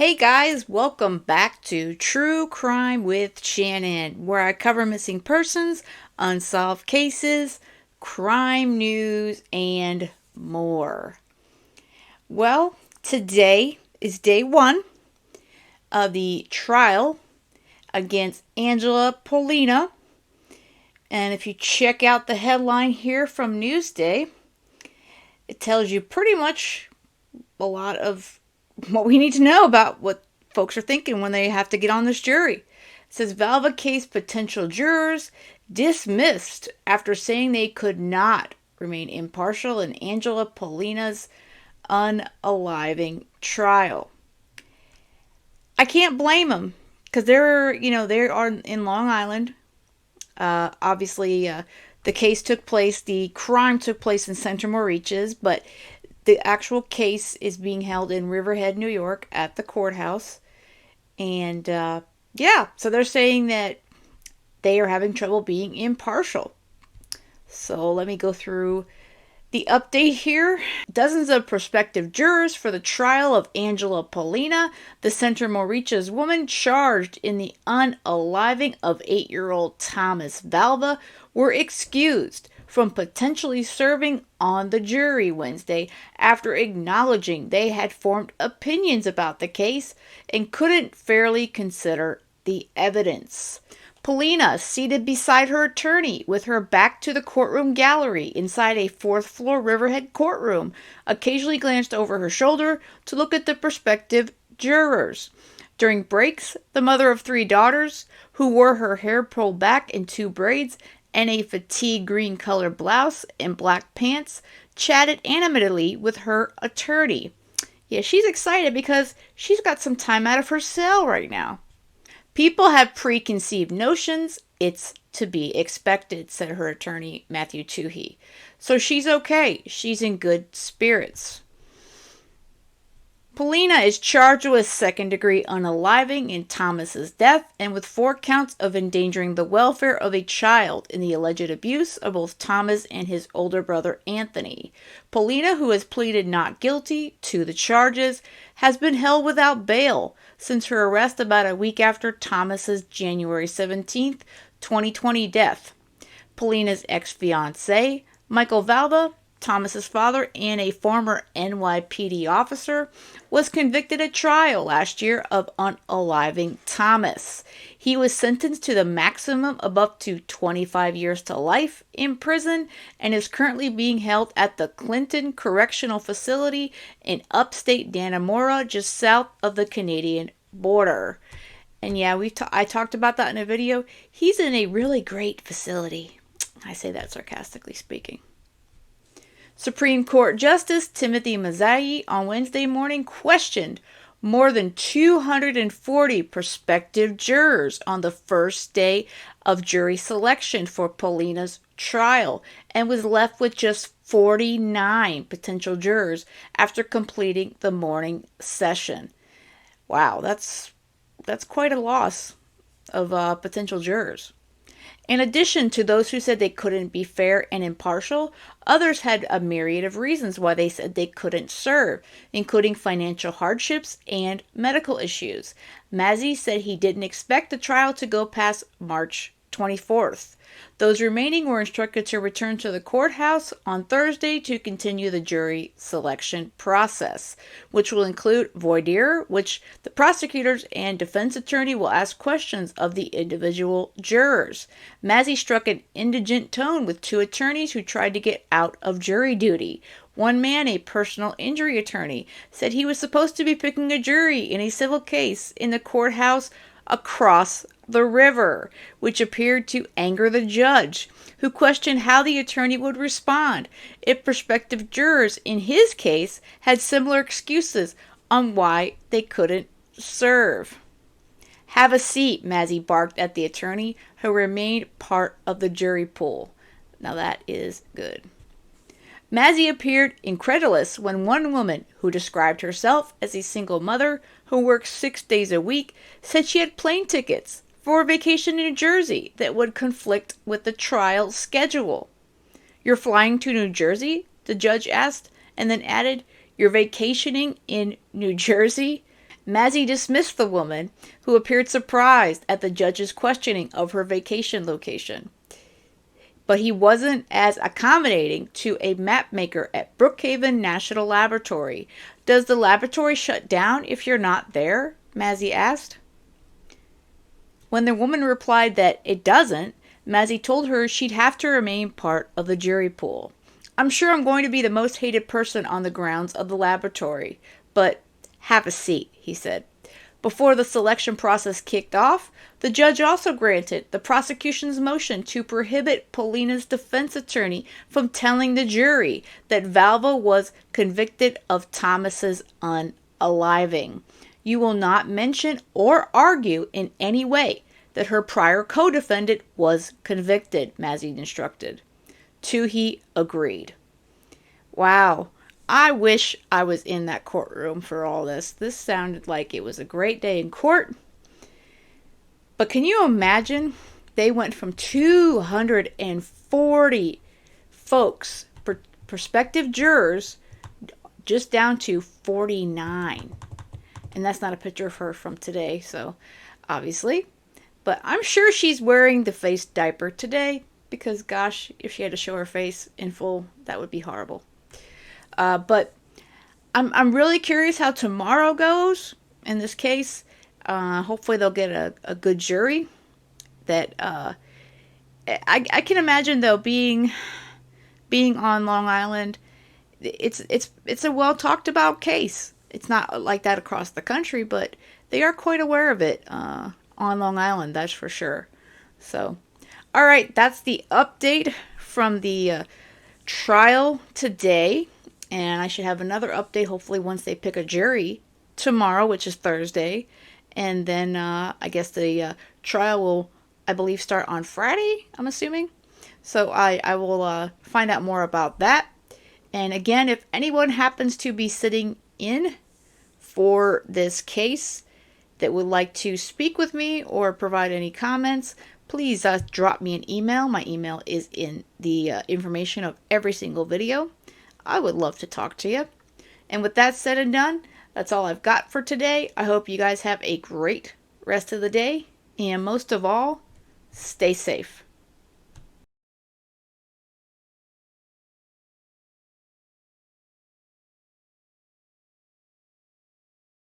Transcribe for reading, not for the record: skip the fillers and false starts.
Hey guys, welcome back to True Crime with Shannon, where I cover missing persons, unsolved cases, crime news, and more. Well, today is day one of the trial against Angela Pollina. And if you check out the headline here from Newsday, it tells you pretty much a lot of what we need to know about what folks are thinking when they have to get on this jury. It says Valva case potential jurors dismissed after saying they could not remain impartial in Angela Pollina's unaliving trial. I can't blame them because they are in Long Island. Obviously, the crime took place in Center Moriches, but the actual case is being held in Riverhead, New York, at the courthouse. And so they're saying that they are having trouble being impartial. So let me go through the update here. Dozens of prospective jurors for the trial of Angela Pollina, the Center Moriches woman charged in the unaliving of 8-year-old Thomas Valva, were excused from potentially serving on the jury Wednesday after acknowledging they had formed opinions about the case and couldn't fairly consider the evidence. Pollina, seated beside her attorney with her back to the courtroom gallery inside a fourth-floor Riverhead courtroom, occasionally glanced over her shoulder to look at the prospective jurors. During breaks, the mother of 3 daughters, who wore her hair pulled back in 2 braids and a fatigue green colored blouse and black pants, chatted animatedly with her attorney. Yeah, she's excited because she's got some time out of her cell right now. People have preconceived notions. It's to be expected, said her attorney, Matthew Toohey. So she's okay. She's in good spirits. Pollina is charged with second-degree unaliving in Thomas's death and with 4 counts of endangering the welfare of a child in the alleged abuse of both Thomas and his older brother Anthony. Pollina, who has pleaded not guilty to the charges, has been held without bail since her arrest about a week after Thomas's January 17, 2020 death. Pollina's ex-fiancé, Michael Valva, Thomas's father and a former NYPD officer, was convicted at trial last year of unaliving Thomas. He was sentenced to the maximum of up to 25 years to life in prison and is currently being held at the Clinton Correctional Facility in upstate Dannemora, just south of the Canadian border. And yeah, I talked about that in a video. He's in a really great facility. I say that sarcastically speaking. Supreme Court Justice Timothy Mazzei on Wednesday morning questioned more than 240 prospective jurors on the first day of jury selection for Pollina's trial and was left with just 49 potential jurors after completing the morning session. Wow, that's quite a loss of potential jurors. In addition to those who said they couldn't be fair and impartial, others had a myriad of reasons why they said they couldn't serve, including financial hardships and medical issues. Mazzei said he didn't expect the trial to go past March 24th. Those remaining were instructed to return to the courthouse on Thursday to continue the jury selection process, which will include voir dire, which the prosecutors and defense attorney will ask questions of the individual jurors. Mazzei struck an indigent tone with 2 attorneys who tried to get out of jury duty. One man, a personal injury attorney, said he was supposed to be picking a jury in a civil case in the courthouse across the river, which appeared to anger the judge, who questioned how the attorney would respond if prospective jurors in his case had similar excuses on why they couldn't serve. Have a seat, Mazzei barked at the attorney, who remained part of the jury pool. Now that is good. Mazzei appeared incredulous when one woman, who described herself as a single mother who works 6 days a week, said she had plane tickets for a vacation in New Jersey that would conflict with the trial schedule. "You're flying to New Jersey?" the judge asked, and then added, "You're vacationing in New Jersey?" Mazzy dismissed the woman, who appeared surprised at the judge's questioning of her vacation location. But he wasn't as accommodating to a map maker at Brookhaven National Laboratory. Does the laboratory shut down if you're not there? Mazzy asked. When the woman replied that it doesn't, Mazzy told her she'd have to remain part of the jury pool. I'm sure I'm going to be the most hated person on the grounds of the laboratory, but have a seat, he said. Before the selection process kicked off, the judge also granted the prosecution's motion to prohibit Pollina's defense attorney from telling the jury that Valva was convicted of Thomas's unaliving. You will not mention or argue in any way that her prior co-defendant was convicted, Mazzy instructed. Toohey agreed. Wow. I wish I was in that courtroom for all this. This sounded like it was a great day in court. But can you imagine? They went from 240 folks, prospective jurors, just down to 49. And that's not a picture of her from today, so obviously. But I'm sure she's wearing the face diaper today because, gosh, if she had to show her face in full, that would be horrible. But I'm really curious how tomorrow goes in this case. Hopefully they'll get a good jury. That I can imagine though being on Long Island, it's a well talked about case. It's not like that across the country, but they are quite aware of it on Long Island. That's for sure. So, all right, that's the update from the trial today. And I should have another update hopefully once they pick a jury tomorrow, which is Thursday. And then I guess the trial will, I believe, start on Friday, I'm assuming. So I will find out more about that. And again, if anyone happens to be sitting in for this case that would like to speak with me or provide any comments, please drop me an email. My email is in the information of every single video. I would love to talk to you. And with that said and done, that's all I've got for today. I hope you guys have a great rest of the day. And most of all, stay safe.